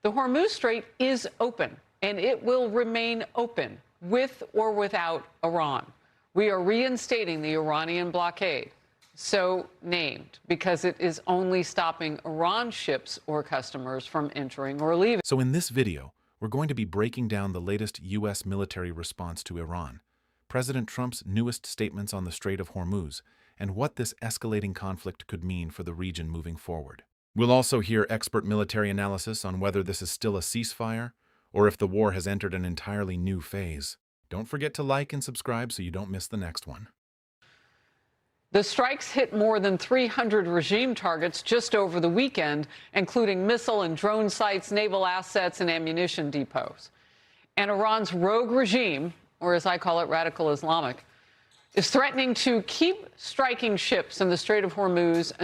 The Hormuz Strait is open, and it will remain open, with or without Iran. We are reinstating the Iranian blockade, so named because it is only stopping Iran ships or customers from entering or leaving. So in this video, we're going to be breaking down the latest U.S. military response to Iran, President Trump's newest statements on the Strait of Hormuz, and what this escalating conflict could mean for the region moving forward. We'll also hear expert military analysis on whether this is still a ceasefire or if the war has entered an entirely new phase. Don't forget to like and subscribe so you don't miss the next one. The strikes hit more than 300 regime targets just over the weekend, including missile and drone sites, naval assets, and ammunition depots. And Iran's rogue regime, or as I call it, radical Islamic, is threatening to keep striking ships in the Strait of Hormuz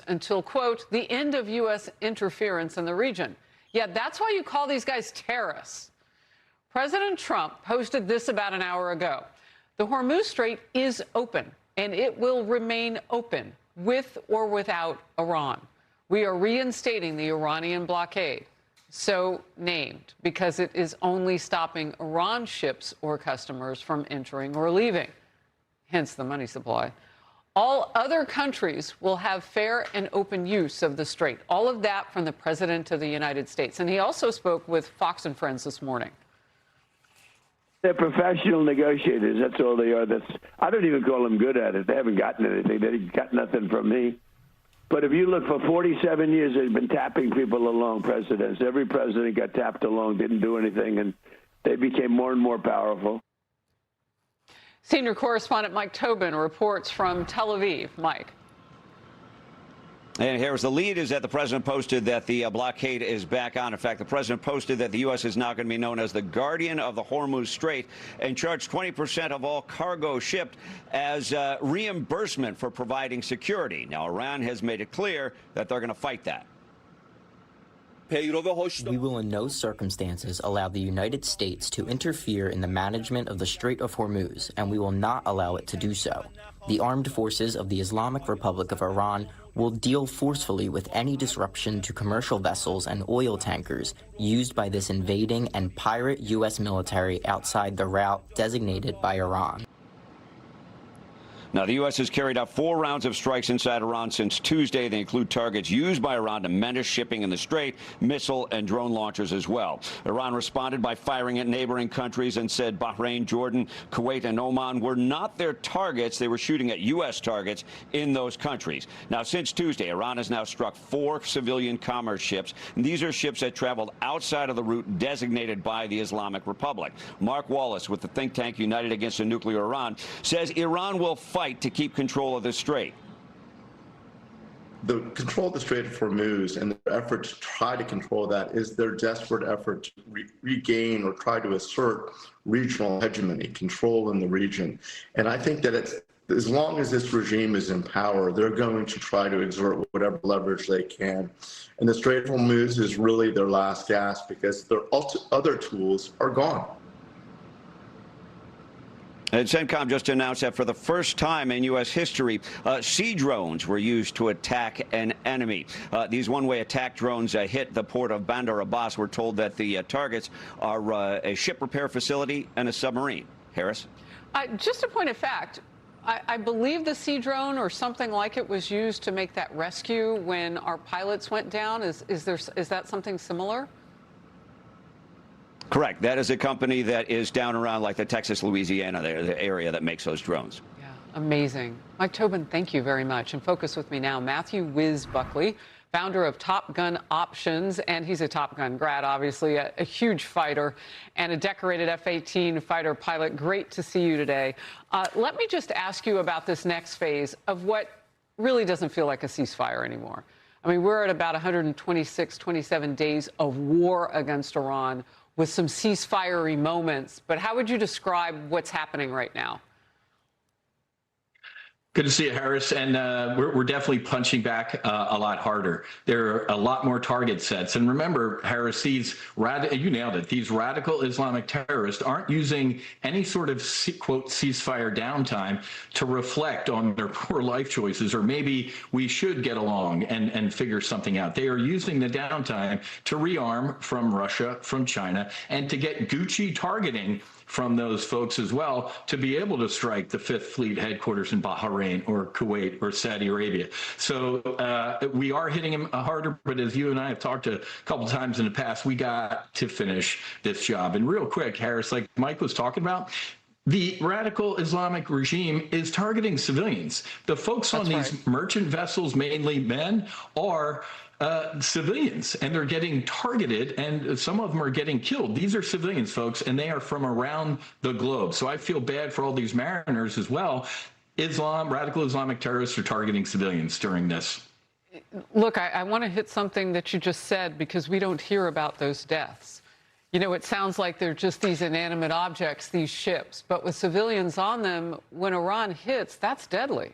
until quote, the end of U.S. interference in the region. Yet that's why you call these guys terrorists. President Trump posted this about an hour ago. The Hormuz Strait is open, and it will remain open, with or without Iran. We are reinstating the Iranian blockade, so named because it is only stopping Iran ships or customers from entering or leaving, hence the money supply. All other countries will have fair and open use of the strait. All of that from the President of the United States. And he also spoke with Fox and Friends this morning. They're professional negotiators. That's all they are. I don't even call them good at it. They haven't gotten anything. They got nothing from me. But if you look, for 47 years, they've been tapping people along, presidents. Every president got tapped along, didn't do anything, and they became more and more powerful. Senior correspondent Mike Tobin reports from Tel Aviv. Mike. And here's the lead is that the president posted that the blockade is back on. In fact, the president posted that the U.S. is now going to be known as the guardian of the Hormuz Strait and charge 20% of all cargo shipped as reimbursement for providing security. Now, Iran has made it clear that they're going to fight that. We will in no circumstances allow the United States to interfere in the management of the Strait of Hormuz, and we will not allow it to do so. The armed forces of the Islamic Republic of Iran will deal forcefully with any disruption to commercial vessels and oil tankers used by this invading and pirate U.S. military outside the route designated by Iran. Now, the U.S. has carried out 4 rounds of strikes inside Iran since Tuesday. They include targets used by Iran to menace shipping in the Strait, missile and drone launchers as well. Iran responded by firing at neighboring countries and said Bahrain, Jordan, Kuwait, and Oman were not their targets. They were shooting at U.S. targets in those countries. Now, since Tuesday, Iran has now struck 4 civilian commerce ships. And these are ships that traveled outside of the route designated by the Islamic Republic. Mark Wallace with the think tank United Against a Nuclear Iran says Iran will fight to keep control of the strait. The control of the Strait of Hormuz and their effort to try to control that is their desperate effort to regain or try to assert regional hegemony, control in the region. And I think that as long as this regime is in power, they're going to try to exert whatever leverage they can. And the Strait of Hormuz is really their last gasp because their other tools are gone. And CENTCOM just announced that for the first time in U.S. history, sea drones were used to attack an enemy. These one-way attack drones hit the port of Bandar Abbas. We're told that the targets are a ship repair facility and a submarine. Harris? Just a point of fact, I believe the sea drone or something like it was used to make that rescue when our pilots went down. Is that something similar? Correct. That is a company that is down around like the Texas, Louisiana, the area that makes those drones. Yeah, amazing. Mike Tobin, thank you very much. And focus with me now, Matthew Wiz Buckley, founder of Top Gun Options, and he's a Top Gun grad, obviously, a huge fighter and a decorated F-18 fighter pilot. Great to see you today. Let me just ask you about this next phase of what really doesn't feel like a ceasefire anymore. I mean, we're at about 126, 27 days of war against Iran, with some ceasefire-y moments. But how would you describe what's happening right now? Good to see you, Harris. And we're definitely punching back a lot harder. There are a lot more target sets. And remember, Harris, you nailed it. These radical Islamic terrorists aren't using any sort of, quote, ceasefire downtime to reflect on their poor life choices, or maybe we should get along and figure something out. They are using the downtime to rearm from Russia, from China, and to get Gucci targeting from those folks as well to be able to strike the Fifth Fleet headquarters in Bahrain or Kuwait or Saudi Arabia. So we are hitting them harder, but as you and I have talked a couple times in the past, we got to finish this job. And real quick, Harris, like Mike was talking about, the radical Islamic regime is targeting civilians. The folks on these merchant vessels, mainly men, are civilians, and they're getting targeted, and some of them are getting killed. These are civilians, folks, and they are from around the globe. So I feel bad for all these mariners as well. Radical Islamic terrorists are targeting civilians during this. Look, I want to hit something that you just said, because we don't hear about those deaths. You know, it sounds like they're just these inanimate objects, these ships, but with civilians on them, when Iran hits, that's deadly.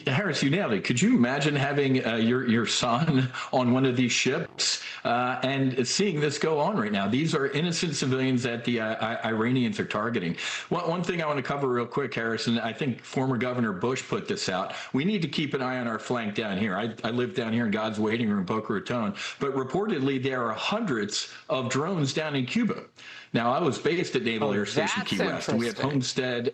Harris, you nailed it. Could you imagine having your son on one of these ships and seeing this go on right now? These are innocent civilians that the Iranians are targeting. One thing I want to cover real quick, Harris, and I think former Governor Bush put this out. We need to keep an eye on our flank down here. I live down here in God's waiting room, Boca Raton, but reportedly there are hundreds of drones down in Cuba. Now, I was based at Naval Air Station Key West, and we have Homestead.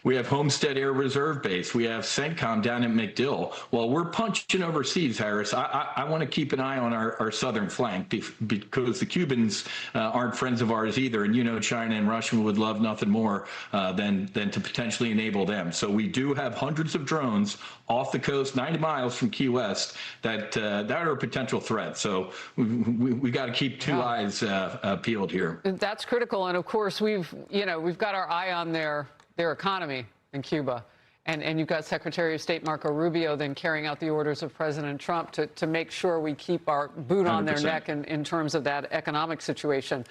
We have Homestead Air Reserve Base. We have CENTCOM down at MacDill. Well, we're punching overseas, Harris. I want to keep an eye on our southern flank because the Cubans aren't friends of ours either. And, you know, China and Russia would love nothing more than to potentially enable them. So we do have hundreds of drones off the coast, 90 miles from Key West, that are a potential threat. So we got to keep two eyes peeled here. That's critical. And, of course, we've got our eye on their economy in Cuba. And you've got Secretary of State Marco Rubio then carrying out the orders of President Trump to make sure we keep our boot on 100%. Their neck in terms of that economic situation.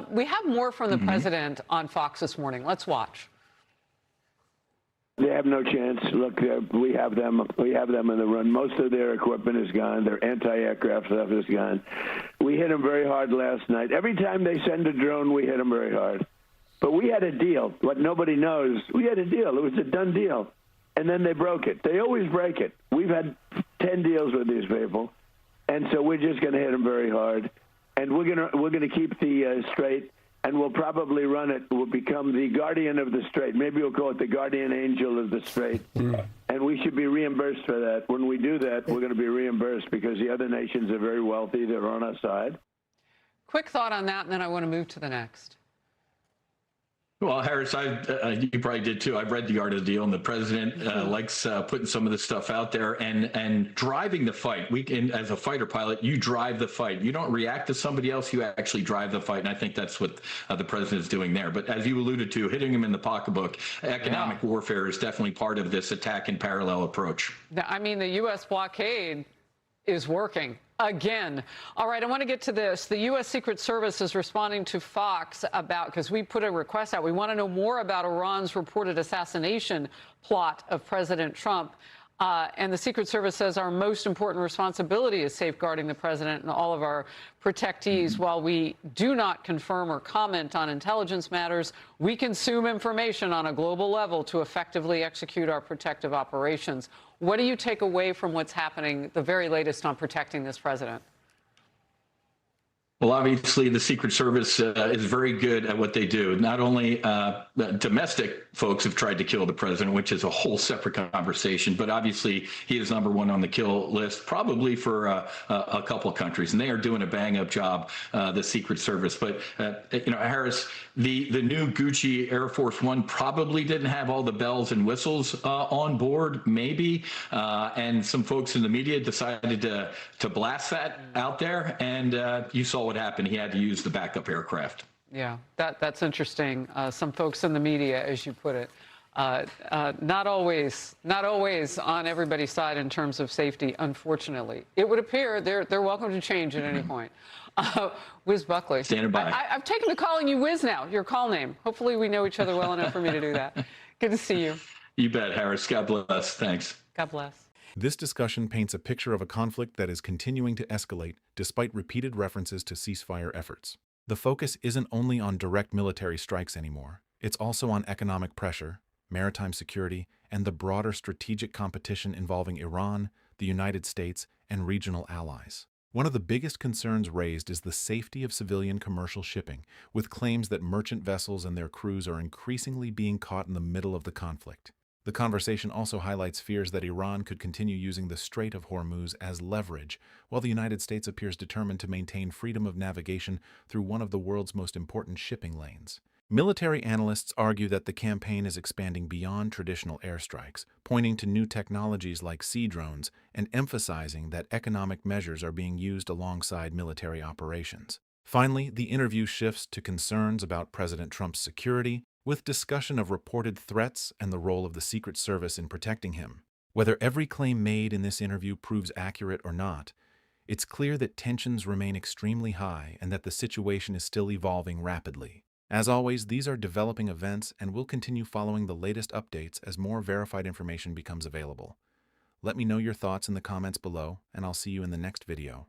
We have more from the president on Fox this morning. Let's watch. They have no chance. Look, we have them in the run. Most of their equipment is gone. Their anti-aircraft stuff is gone. We hit them very hard last night. Every time they send a drone, we hit them very hard. But we had a deal. What nobody knows, we had a deal. It was a done deal. And then they broke it. They always break it. We've had 10 deals with these people. And so we're just going to hit them very hard. And we're going to keep the Strait, and we'll probably run it. We'll become the guardian of the Strait. Maybe we'll call it the guardian angel of the Strait. And we should be reimbursed for that. When we do that, we're going to be reimbursed because the other nations are very wealthy. They're on our side. Quick thought on that, and then I want to move to the next. Well, Harris, you probably did too. I've read the art of the deal, and the president likes putting some of this stuff out there and driving the fight. As a fighter pilot, you drive the fight. You don't react to somebody else. You actually drive the fight, and I think that's what the president is doing there. But as you alluded to, hitting him in the pocketbook, economic warfare is definitely part of this attack and parallel approach. I mean, the U.S. blockade is working. Again. All right, I want to get to this. The U.S. Secret Service is responding to Fox because we put a request out. We want to know more about Iran's reported assassination plot of President Trump. And the Secret Service says our most important responsibility is safeguarding the president and all of our protectees. While we do not confirm or comment on intelligence matters, we consume information on a global level to effectively execute our protective operations. What do you take away from what's happening, the very latest on protecting this president? Well, obviously, the Secret Service is very good at what they do. Not only domestic folks have tried to kill the president, which is a whole separate conversation, but obviously he is #1 on the kill list, probably for a couple of countries, and they are doing a bang-up job, the Secret Service. But, Harris, the new Gucci Air Force One probably didn't have all the bells and whistles on board, maybe, and some folks in the media decided to blast that out there, and you saw what happened. He had to use the backup aircraft. Yeah, that's interesting. Some folks in the media, as you put it, not always on everybody's side in terms of safety, unfortunately. It would appear they're welcome to change at any point. Wiz Buckley. Standing by. I've taken to calling you Wiz now, your call name. Hopefully we know each other well enough for me to do that. Good to see you. You bet, Harris. God bless. Thanks. God bless. This discussion paints a picture of a conflict that is continuing to escalate despite repeated references to ceasefire efforts. The focus isn't only on direct military strikes anymore. It's also on economic pressure, maritime security, and the broader strategic competition involving Iran, the United States, and regional allies. One of the biggest concerns raised is the safety of civilian commercial shipping, with claims that merchant vessels and their crews are increasingly being caught in the middle of the conflict. The conversation also highlights fears that Iran could continue using the Strait of Hormuz as leverage, while the United States appears determined to maintain freedom of navigation through one of the world's most important shipping lanes. Military analysts argue that the campaign is expanding beyond traditional airstrikes, pointing to new technologies like sea drones and emphasizing that economic measures are being used alongside military operations. Finally, the interview shifts to concerns about President Trump's security, with discussion of reported threats and the role of the Secret Service in protecting him. Whether every claim made in this interview proves accurate or not, it's clear that tensions remain extremely high and that the situation is still evolving rapidly. As always, these are developing events, and we'll continue following the latest updates as more verified information becomes available. Let me know your thoughts in the comments below, and I'll see you in the next video.